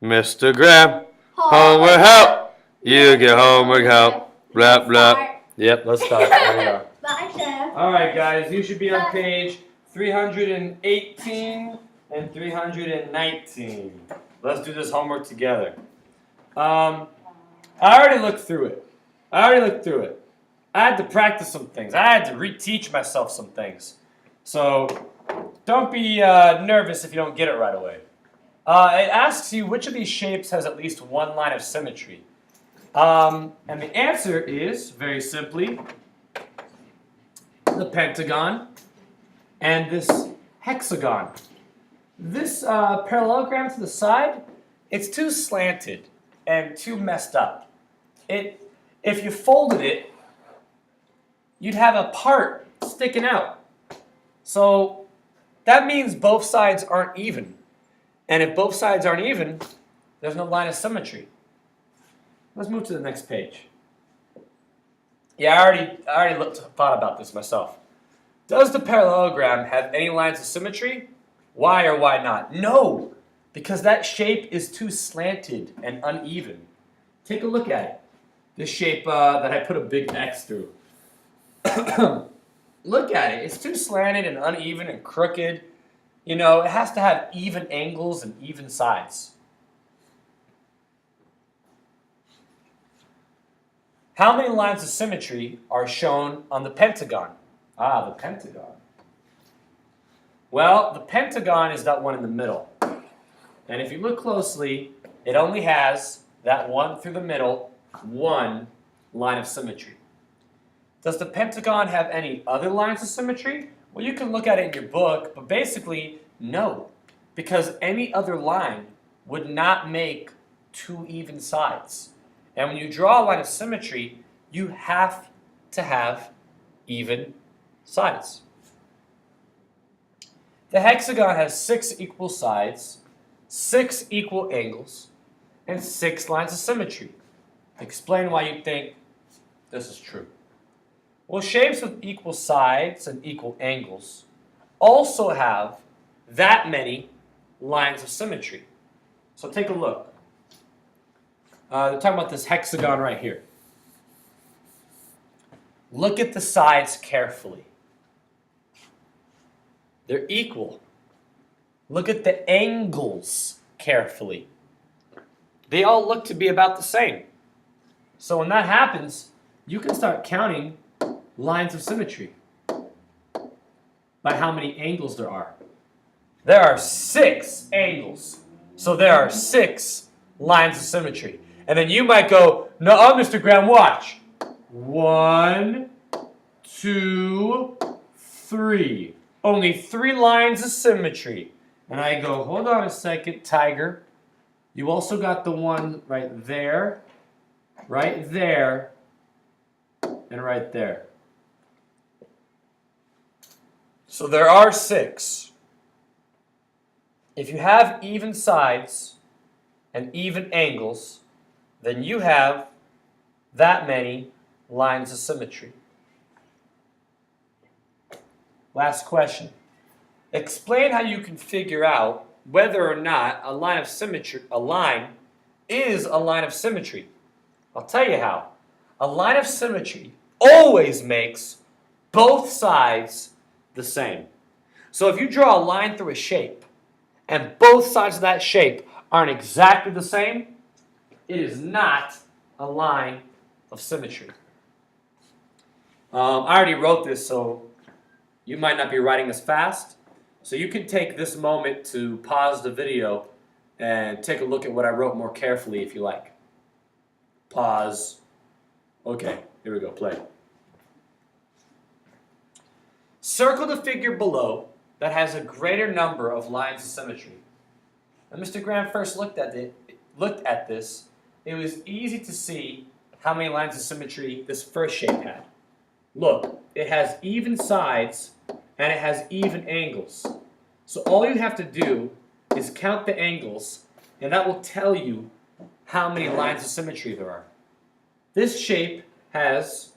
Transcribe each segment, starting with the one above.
Mr. Graham, homework help. You get homework help. Blah, blah. Yep, let's start. There we go. Bye, Chef. All right, guys, you should be on page 318 and 319. Let's do this homework together. I already looked through it. I had to practice some things. I had to reteach myself some things. So don't be nervous if you don't get it right away. It asks you which of these shapes has at least one line of symmetry. And the answer is, very simply, the pentagon and this hexagon. This parallelogram to the side, it's too slanted and too messed up. If you folded it, you'd have a part sticking out. So that means both sides aren't even. And if both sides aren't even, there's no line of symmetry. Let's move to the next page. Yeah, I already thought about this myself. Does the parallelogram have any lines of symmetry? Why or why not? No, because that shape is too slanted and uneven. Take a look at it. This shape that I put a big X through. Look at it. It's too slanted and uneven and crooked. You know, it has to have even angles and even sides. How many lines of symmetry are shown on the pentagon? Ah, the pentagon. Well, the pentagon is that one in the middle. And if you look closely, it only has that one through the middle, one line of symmetry. Does the pentagon have any other lines of symmetry? Well, you can look at it in your book, but basically, no. Because any other line would not make two even sides. And when you draw a line of symmetry, you have to have even sides. The hexagon has 6 equal sides, 6 equal angles, and 6 lines of symmetry. Explain why you think this is true. Well, shapes with equal sides and equal angles also have that many lines of symmetry. So take a look. They're talking about this hexagon right here. Look at the sides carefully. They're equal. Look at the angles carefully. They all look to be about the same. So when that happens, you can start counting lines of symmetry by how many angles there are. There are 6 angles. So there are 6 lines of symmetry. And then you might go, no, Mr. Graham, watch. 1, 2, 3. Only 3 lines of symmetry. And I go, hold on a second, Tiger. You also got the one right there, and right there. So there are 6. If you have even sides and even angles, then you have that many lines of symmetry. Last question. Explain how you can figure out whether or not a line is a line of symmetry. I'll tell you how. A line of symmetry always makes both sides the same. So if you draw a line through a shape and both sides of that shape aren't exactly the same, it is not a line of symmetry. I already wrote this, so you might not be writing as fast. So you can take this moment to pause the video and take a look at what I wrote more carefully if you like. Pause. Okay, here we go, play. Circle the figure below that has a greater number of lines of symmetry. When Mr. Graham first looked at this, it was easy to see how many lines of symmetry this first shape had. Look, it has even sides and it has even angles. So all you have to do is count the angles, and that will tell you how many lines of symmetry there are. This shape has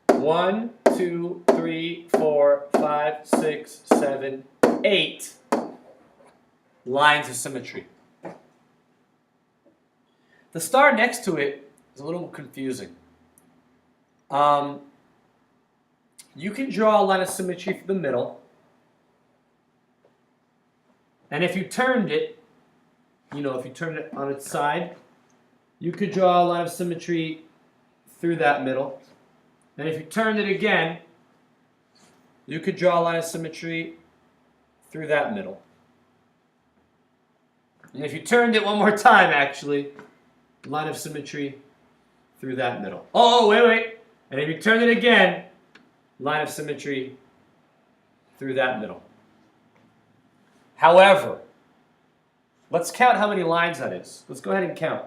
1, 2, 3, 4, 5, 6, 7, 8 lines of symmetry. The star next to it is a little confusing. You can draw a line of symmetry through the middle. And if you turned it, if you turned it on its side, you could draw a line of symmetry through that middle. And if you turned it again, you could draw a line of symmetry through that middle. And if you turned it one more time, actually, line of symmetry through that middle. Oh, wait. And if you turn it again, line of symmetry through that middle. However, let's count how many lines that is. Let's go ahead and count.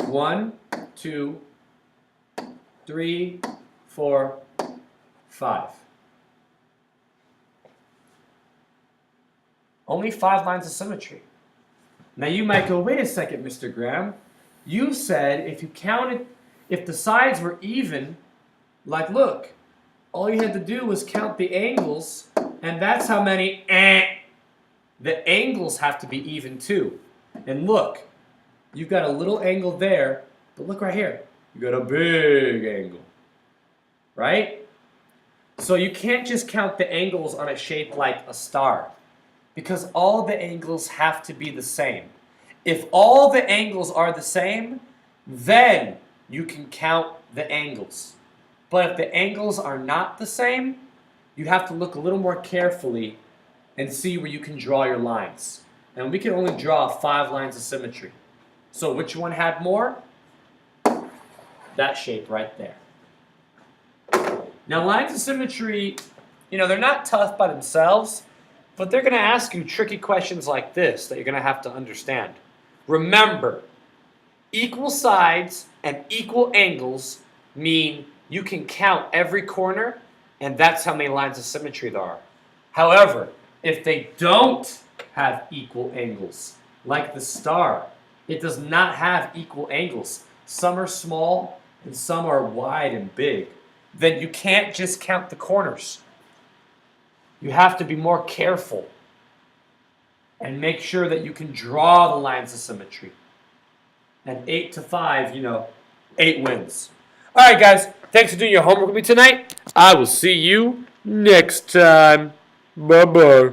1, 2, 3, 4, 5. Only 5 lines of symmetry. Now you might go, wait a second, Mr. Graham. You said if the sides were even, like look, all you had to do was count the angles, and that's how many the angles have to be even too. And look, you've got a little angle there, but look right here. You got a big angle, right? So you can't just count the angles on a shape like a star, because all the angles have to be the same. If all the angles are the same, then you can count the angles. But if the angles are not the same, you have to look a little more carefully and see where you can draw your lines. And we can only draw 5 lines of symmetry. So which one had more? That shape right there. Now lines of symmetry, they're not tough by themselves, but they're going to ask you tricky questions like this that you're going to have to understand. Remember, equal sides and equal angles mean you can count every corner, and that's how many lines of symmetry there are. However, if they don't have equal angles, like the star, it does not have equal angles. Some are small and some are wide and big. Then you can't just count the corners. You have to be more careful and make sure that you can draw the lines of symmetry. And 8 to 5, 8 wins. All right, guys. Thanks for doing your homework with me tonight. I will see you next time. Bye-bye.